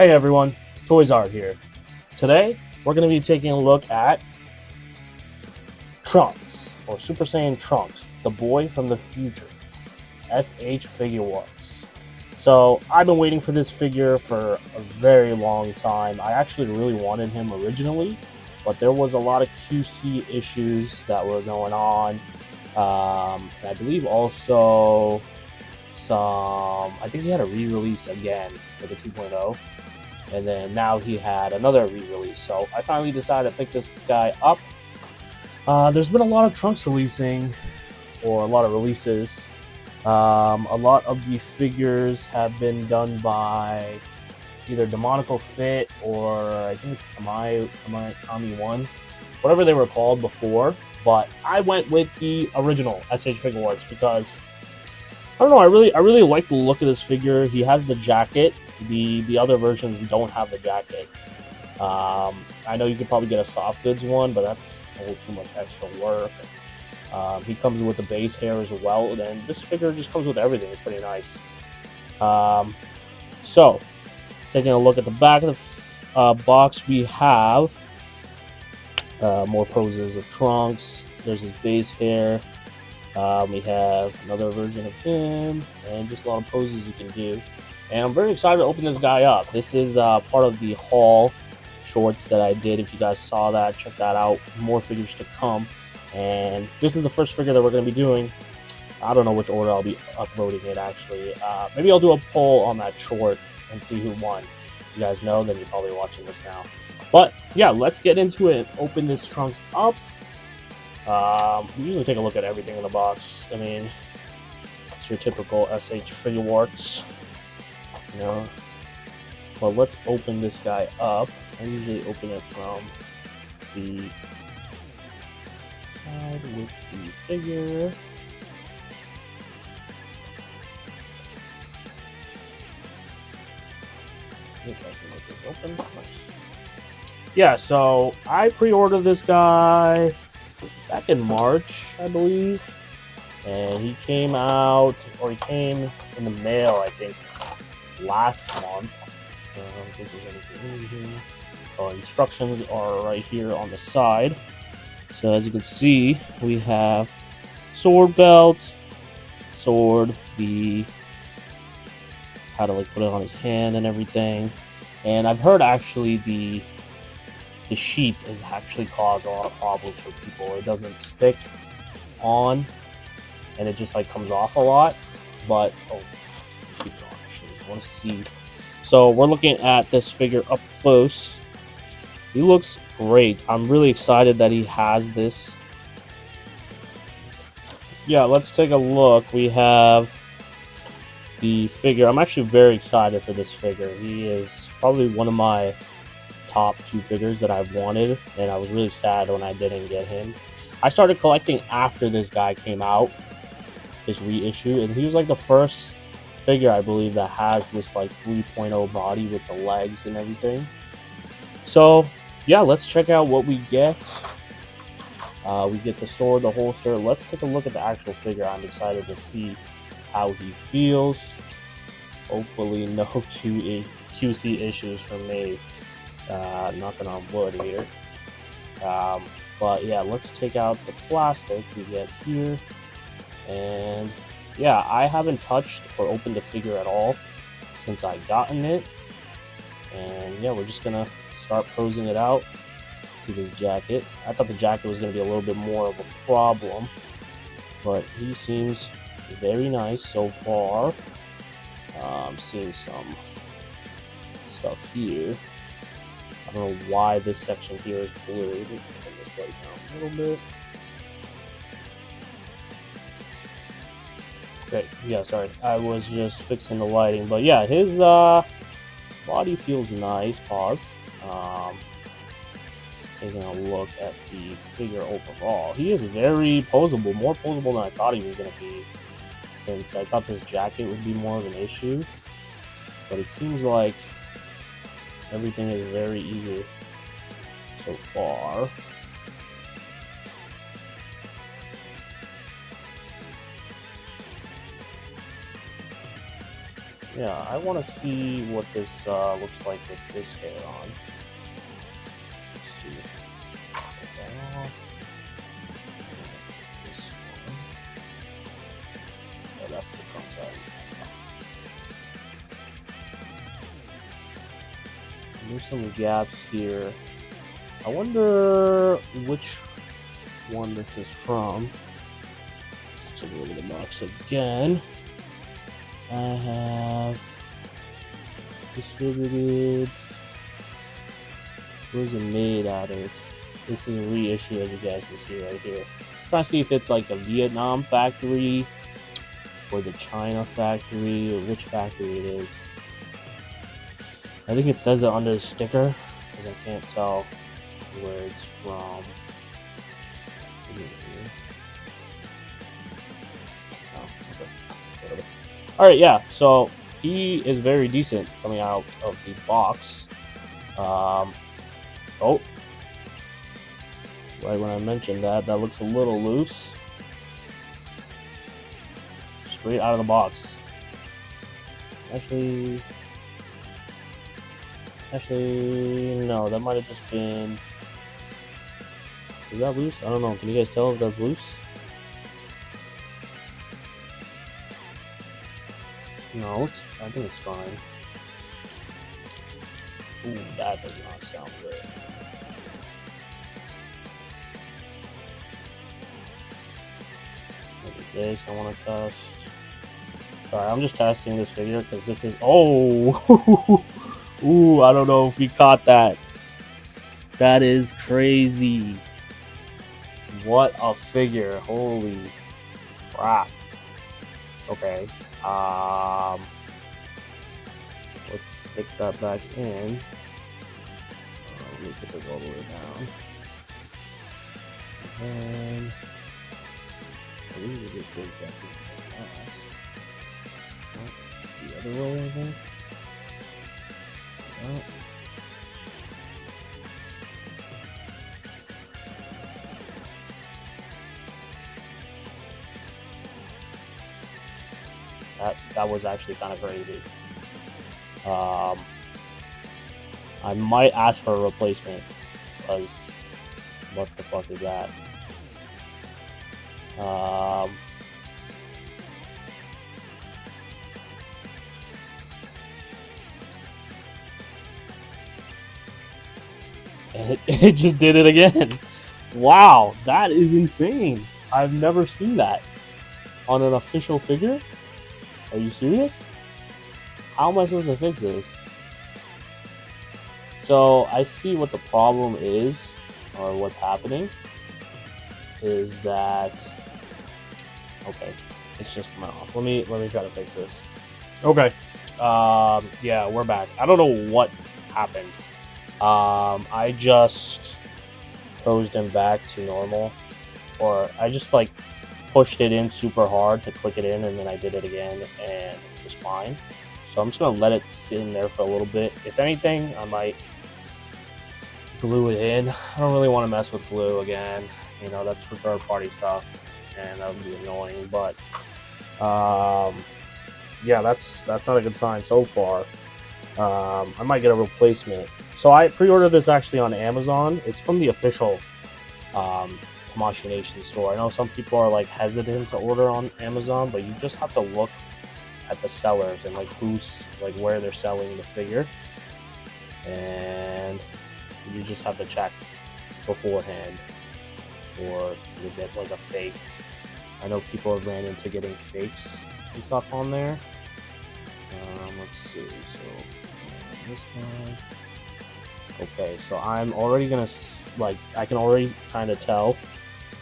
Hey everyone, Toyzart here. Today, we're going to be taking a look at Trunks, or Super Saiyan Trunks, the boy from the future, SH Figuarts. So, I've been waiting for this figure for a very long time. I actually really wanted him originally, but there was a lot of QC issues that were going on. I believe also I think he had a re-release again for the 2.0. And then now he had another re-release. So I finally decided to pick this guy up. There's been a lot of Trunks releasing, or a lot of releases. A lot of the figures have been done by either Demonical Fit or I think it's Kami 1, whatever they were called before. But I went with the original SH Figuarts because I don't know. I really like the look of this figure. He has the jacket. The other versions don't have the jacket. I know you could probably get a soft goods one, but that's a little too much extra work. He comes with the base hair as well, and this figure just comes with everything. It's pretty nice. So, taking a look at the back of the box, we have more poses of Trunks. There's his base hair. We have another version of him, and just a lot of poses you can do. And I'm very excited to open this guy up. This is part of the haul shorts that I did. If you guys saw that, check that out. More figures to come. And this is the first figure that we're going to be doing. I don't know which order I'll be uploading it, actually. Maybe I'll do a poll on that short and see who won. If you guys know, then you're probably watching this now. But, yeah, let's get into it and open this Trunks up. We usually take a look at everything in the box. I mean, it's your typical SH Figuarts. You know, but let's open this guy up. I usually open it from the side with the figure. If I can make this open. Nice. Yeah, so I pre-ordered this guy back in March, I believe, and he came out, or he came in the mail, I think, last month. I don't think there's anything in here. Instructions are right here on the side. So as you can see, we have sword belt, sword, how to like put it on his hand and everything. And I've heard actually the sheath has actually caused a lot of problems for people. It doesn't stick on, and it just like comes off a lot. But keep it on. I want to see. So we're looking at this figure up close. He looks great. I'm really excited that he has this. Yeah, let's take a look. We have the figure. I'm actually very excited for this figure. He is probably one of my top few figures that I've wanted, and I was really sad when I didn't get him. I started collecting after this guy came out, his reissue, and he was like the first figure, I believe, that has this like 3.0 body with the legs and everything. So yeah, let's check out what we get. We get the sword, the holster. Let's take a look at the actual figure. I'm excited to see how he feels. Hopefully no QC issues from me. Knocking on wood here. But yeah, let's take out the plastic we get here. And yeah, I haven't touched or opened the figure at all since I gotten it. And yeah, we're just gonna start posing it out. See this jacket. I thought the jacket was gonna be a little bit more of a problem, but he seems very nice so far. I'm seeing some stuff here. I don't know why this section here is blurred. Turn this right down a little bit. Okay, yeah, sorry. I was just fixing the lighting. But yeah, his body feels nice. Pause. Just taking a look at the figure overall. He is very posable. More posable than I thought he was going to be. Since I thought this jacket would be more of an issue. But it seems like everything is very easy so far. Yeah, I want to see what this looks like with this hair on. Let's see. Take that off. This one. Oh, that's the trunk side. There's some gaps here. I wonder which one this is from. Let's take a look at the box again. I have distributed. What is it made out of? This is a reissue, as you guys can see right here. I'm trying to see if it's like a Vietnam factory or the China factory or which factory it is. I think it says it under the sticker because I can't tell where it's from. Oh, okay. Whatever. Alright, yeah, so he is very decent coming out of the box. Oh, right when I mentioned that, that looks a little loose. Straight out of the box. Actually, no, that might have just been... Is that loose? I don't know. Can you guys tell if that's loose? No, I think it's fine. Ooh, that does not sound good. Look at this, I want to test. Sorry, I'm just testing this figure because this is... Oh! Ooh, I don't know if you caught that. That is crazy. What a figure. Holy crap. Okay. Let's stick that back in. Let me put this all the way down. And I believe it just goes back into the glass. Oh, it's the other way, I think. Oh. That was actually kind of crazy. I might ask for a replacement because what the fuck is that? It just did it again. Wow, that is insane. I've never seen that on an official figure. Are you serious? How am I supposed to fix this? So I see what the problem is, or what's happening, is that okay? It's just coming off. Let me try to fix this. Okay. Yeah, we're back. I don't know what happened. I just posed him back to normal, or I just like pushed it in super hard to click it in, and then I did it again, and it was fine. So I'm just gonna let it sit in there for a little bit. If anything, I might glue it in. I don't really want to mess with glue again. You know, that's for third-party stuff, and that would be annoying. But yeah, that's not a good sign so far. I might get a replacement. So I pre-ordered this actually on Amazon. It's from the official Tamashii Nation store. I know some people are like hesitant to order on Amazon, but you just have to look at the sellers and like who's like where they're selling the figure, and you just have to check beforehand, or you get like a fake. I know people have ran into getting fakes and stuff on there. Let's see. So this one. Okay, so I'm already gonna like I can already kind of tell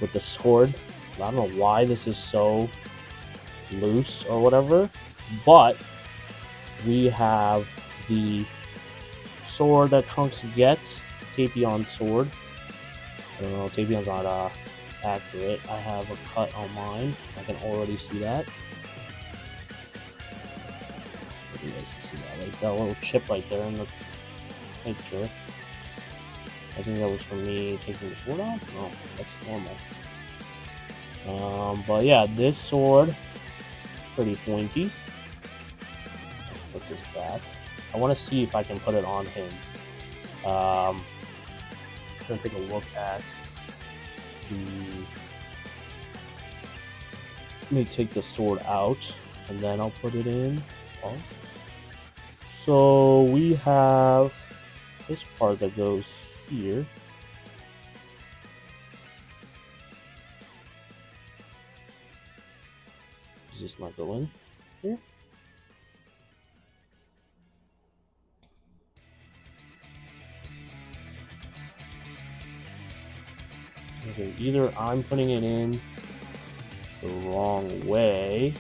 with the sword. I don't know why this is so loose or whatever, but we have the sword that Trunks gets, Tapion sword. I don't know, Tapion's not accurate. I have a cut on mine. I can already see that. You guys can see that, like that little chip right there in the picture. I think that was from me taking the sword off. No, that's normal. But yeah, this sword pretty pointy. I want to see if I can put it on him. I'm trying to take a look at the. Let me take the sword out, and then I'll put it in. Oh. So we have this part that goes here. Does this not go in here? Okay, either I'm putting it in the wrong way,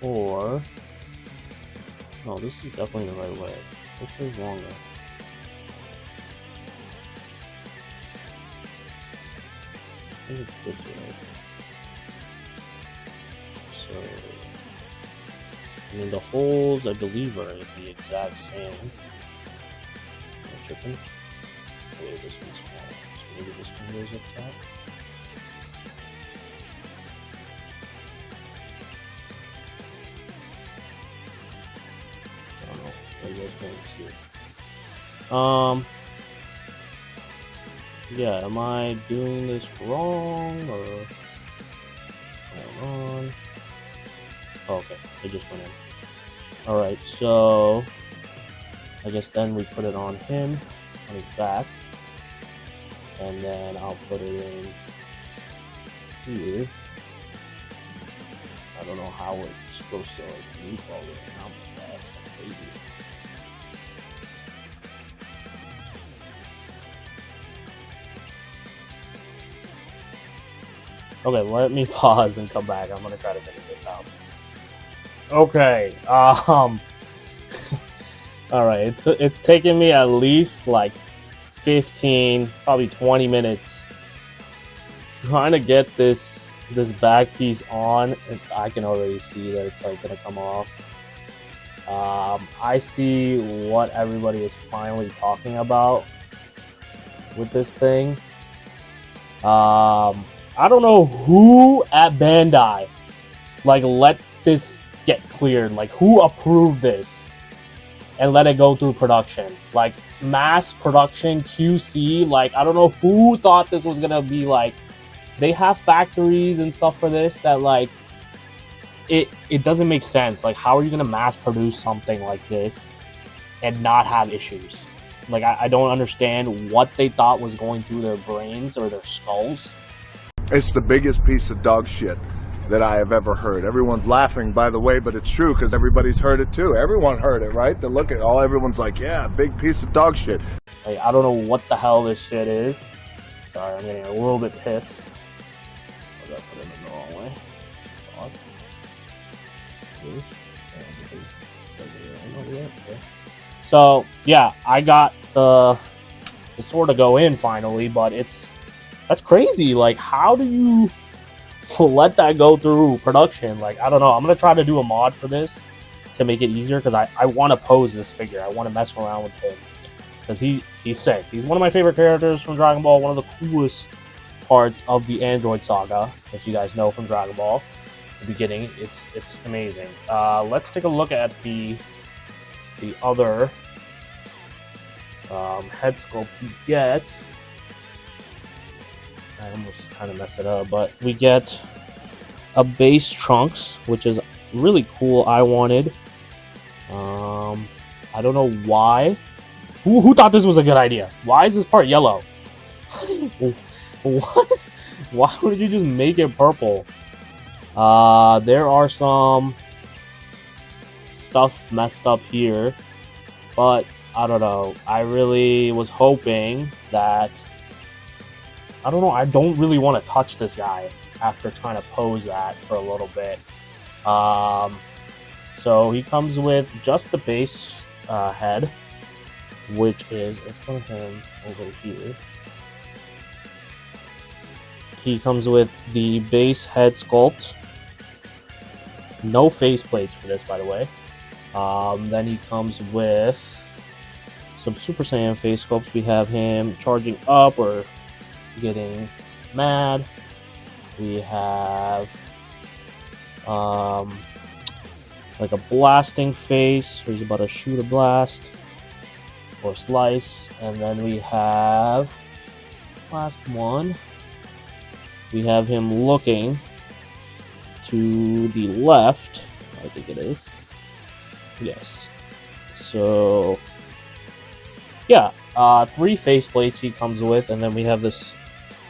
or no, this is definitely the right way. Which way is longer? I think it's this way. So, I mean, the holes, I believe, are the exact same. Am I tripping? Wait, this one's small. So maybe this one goes up top. I don't know. What are you guys going to see? Yeah, am I doing this wrong or hold on? Oh, okay, it just went in. Alright, so I guess then we put it on him, on his back, and then I'll put it in here. I don't know how it's supposed to like loop all the way around like that. That's kind of crazy. Okay, let me pause and come back. I'm gonna try to figure this out. Okay, all right. It's taken me at least like 15, probably 20 minutes trying to get this back piece on. And I can already see that it's like gonna come off. I see what everybody is finally talking about with this thing. I don't know who at Bandai like let this get cleared, like who approved this and let it go through production, like mass production QC. Like I don't know who thought this was gonna be like. They have factories and stuff for this that like it doesn't make sense. Like how are you gonna mass produce something like this and not have issues? Like I don't understand what they thought was going through their brains or their skulls. It's the biggest piece of dog shit that I have ever heard. Everyone's laughing, by the way, but it's true because everybody's heard it too. Everyone heard it, right? They look at all. Everyone's like, "Yeah, big piece of dog shit." Like I don't know what the hell this shit is. Sorry, I'm getting a little bit pissed. I got put it in the wrong way. So yeah, I got the sword to go in finally, but that's crazy. Like, how do you let that go through production? Like, I don't know. I'm gonna try to do a mod for this to make it easier because I want to pose this figure. I want to mess around with him because he's sick. He's one of my favorite characters from Dragon Ball. One of the coolest parts of the Android saga, if you guys know from Dragon Ball, the beginning. It's amazing. Let's take a look at the other head sculpt we get. I almost kind of messed it up, but we get a base Trunks, which is really cool. I wanted. I don't know why. Who thought this was a good idea? Why is this part yellow? What? Why would you just make it purple? There are some stuff messed up here, but I don't know. I really was hoping that. I don't know. I don't really want to touch this guy after trying to pose that for a little bit. So he comes with just the base head, which is, let's put him over here. He comes with the base head sculpt. No face plates for this, by the way. Then he comes with some Super Saiyan face sculpts. We have him charging up or getting mad. We have like a blasting face, where he's about to shoot a blast or slice. And then we have last one. We have him looking to the left. I think it is. Yes. So yeah, 3 faceplates he comes with, and then we have this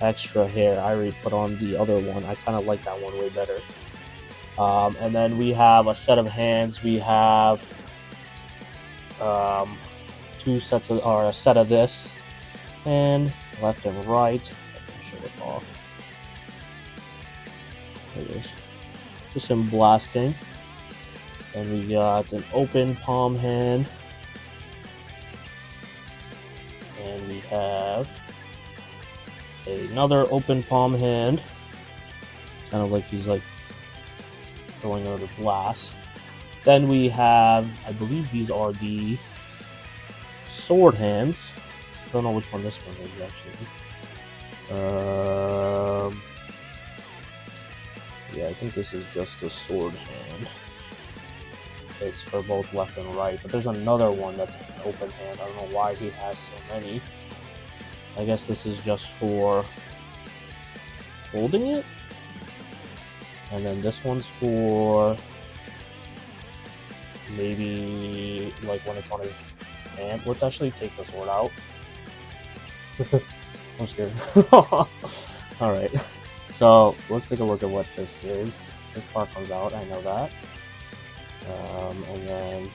extra hair. I already put on the other one. I kind of like that one way better. And then we have a set of hands. We have 2 sets of, or a set of this, and left and right. I can show it off. There it is. Just some blasting. And we got an open palm hand. And we have another open palm hand. Kind of like he's like throwing out a blast. Then we have, I believe these are the sword hands. I don't know which one this one is actually. Yeah, I think this is just a sword hand. It's for both left and right, but there's another one that's an open hand. I don't know why he has so many. I guess this is just for holding it. And then this one's for maybe like when it's on his hand. Let's actually take the sword out. I'm scared. Alright. So let's take a look at what this is. This part comes out, I know that. And then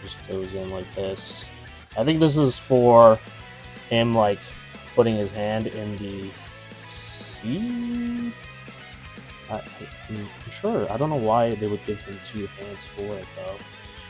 just goes in like this. I think this is for him like putting his hand in the sea. I'm sure. I don't know why they would give him 2 hands for it though.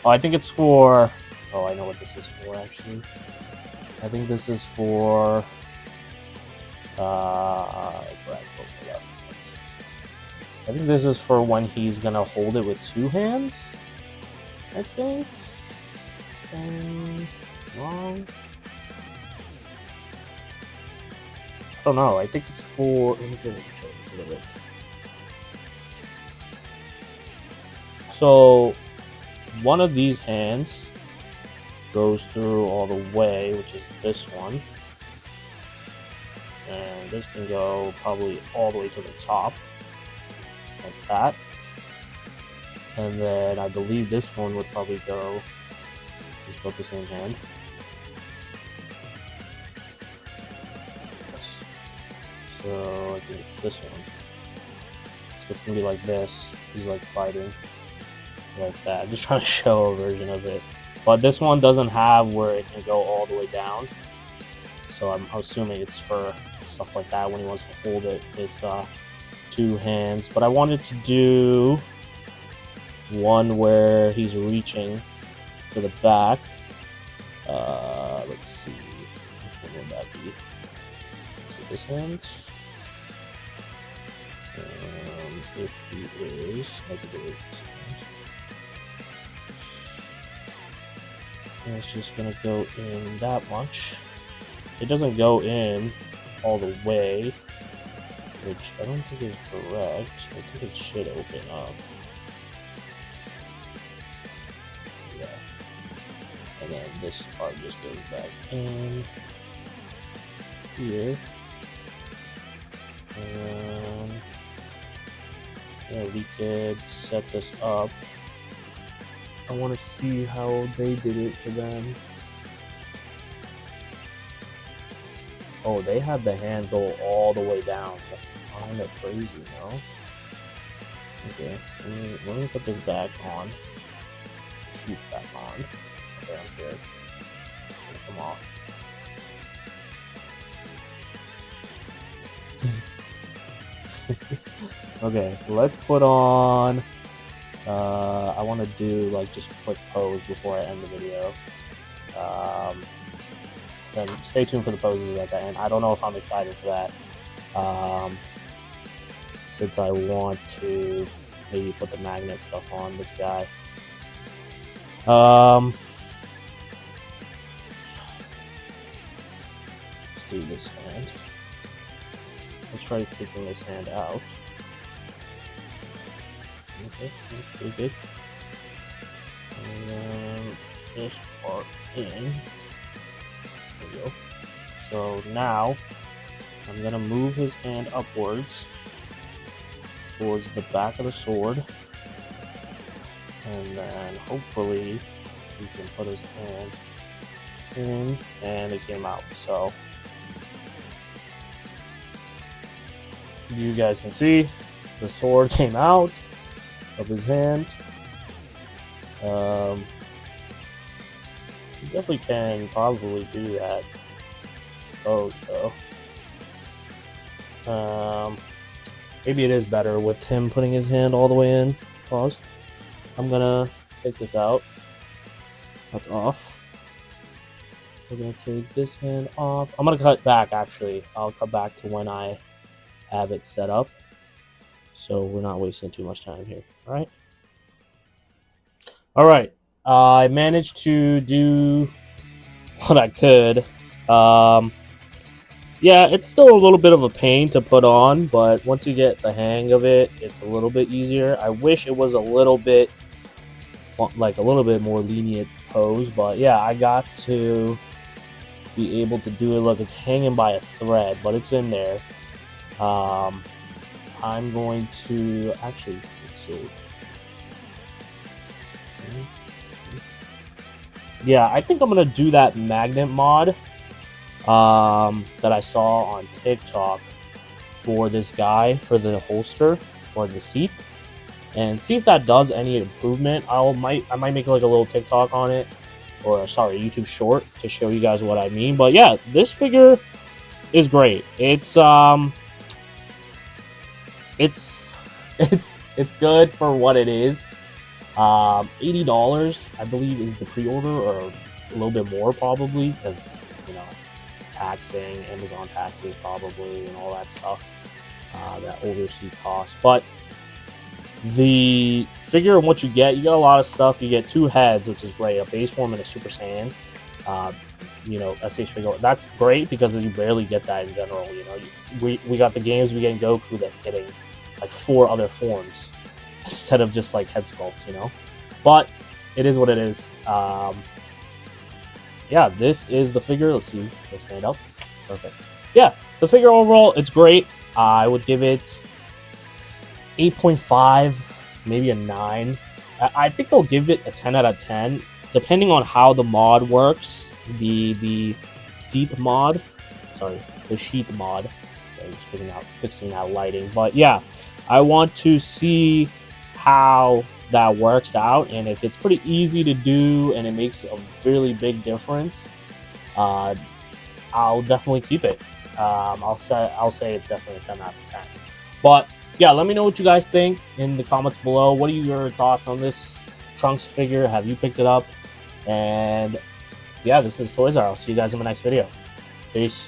Oh, I think it's for. Oh, I know what this is for actually. I think this is for. I think this is for when he's gonna hold it with 2 hands. I think. Wrong. I don't know. I think it's for. Let me get it. So one of these hands goes through all the way, which is this one. And this can go probably all the way to the top, like that. And then I believe this one would probably go just about the same hand. Yes. So I think it's this one. So it's gonna be like this. He's like fighting like that. I'm just trying to show a version of it. But this one doesn't have where it can go all the way down. So I'm assuming it's for stuff like that when he wants to hold it with 2 hands. But I wanted to do one where he's reaching to the back. Let's see. Which one would that be? Is it this hand? If he is, I think it is this hand. And it's just gonna go in that much. It doesn't go in all the way, which I don't think is correct. I think it should open up. Yeah. And then this part just goes back in here. And yeah, we could set this up. I want to see how they did it for them. Oh, they had the hand go all the way down. That's kind of crazy, no? Okay, let me put this back on. Shoot back on. Okay, I'm scared. Come off. Okay, let's put on. I want to do like just a quick pose before I end the video. Then stay tuned for the poses at the end. I don't know if I'm excited for that. Since I want to maybe put the magnet stuff on this guy. Let's do this hand. Let's try taking this hand out. Okay, that's pretty good. And then this part in. There we go. So now I'm gonna move his hand upwards towards the back of the sword, and then hopefully he can put his hand in, and it came out. So you guys can see the sword came out of his hand. You definitely can probably do that. Oh, maybe it is better with him putting his hand all the way in. Pause. I'm gonna take this out. That's off. We're gonna take this hand off. I'm gonna cut back, actually. I'll cut back to when I have it set up, so we're not wasting too much time here. All right. I managed to do what I could. Yeah, it's still a little bit of a pain to put on, but once you get the hang of it, it's a little bit easier. I wish it was a little bit like a little bit more lenient pose, but yeah, I got to be able to do it. Look, it's hanging by a thread, but it's in there. I'm going to actually fix it. Yeah, I think I'm gonna do that magnet mod that I saw on TikTok for this guy, for the holster or the seat, and see if that does any improvement. I might make like a little TikTok on it, or sorry, YouTube short to show you guys what I mean. But yeah, this figure is great. It's good for what it is. $80, I believe, is the pre-order, or a little bit more probably, because you know, taxing, Amazon taxes probably, and all that stuff, that overseas cost. But the figure and what you get a a lot of stuff. You get two heads, which is great, a base form and a Super Saiyan. You know, SH Figuarts. That's great because you barely get that in general. You know, we got the games, we get Goku that's getting like 4 other forms instead of just like head sculpts, you know. But it is what it is. Yeah, this is the figure. Let's see, let's stand up. Perfect. Yeah, the figure overall, it's great. I would give it 8.5, maybe a 9. I think I'll give it a 10 out of 10, depending on how the mod works. The seat mod, sorry, the sheet mod. I'm just fixing that lighting. But yeah, I want to see how that works out, and if it's pretty easy to do and it makes a really big difference, I'll definitely keep it. I'll say it's definitely a 10 out of 10. But yeah, let me know what you guys think in the comments below. What are your thoughts on this Trunks figure? Have you picked it up? And yeah, this is Toyzart. I'll see you guys in my next video. Peace.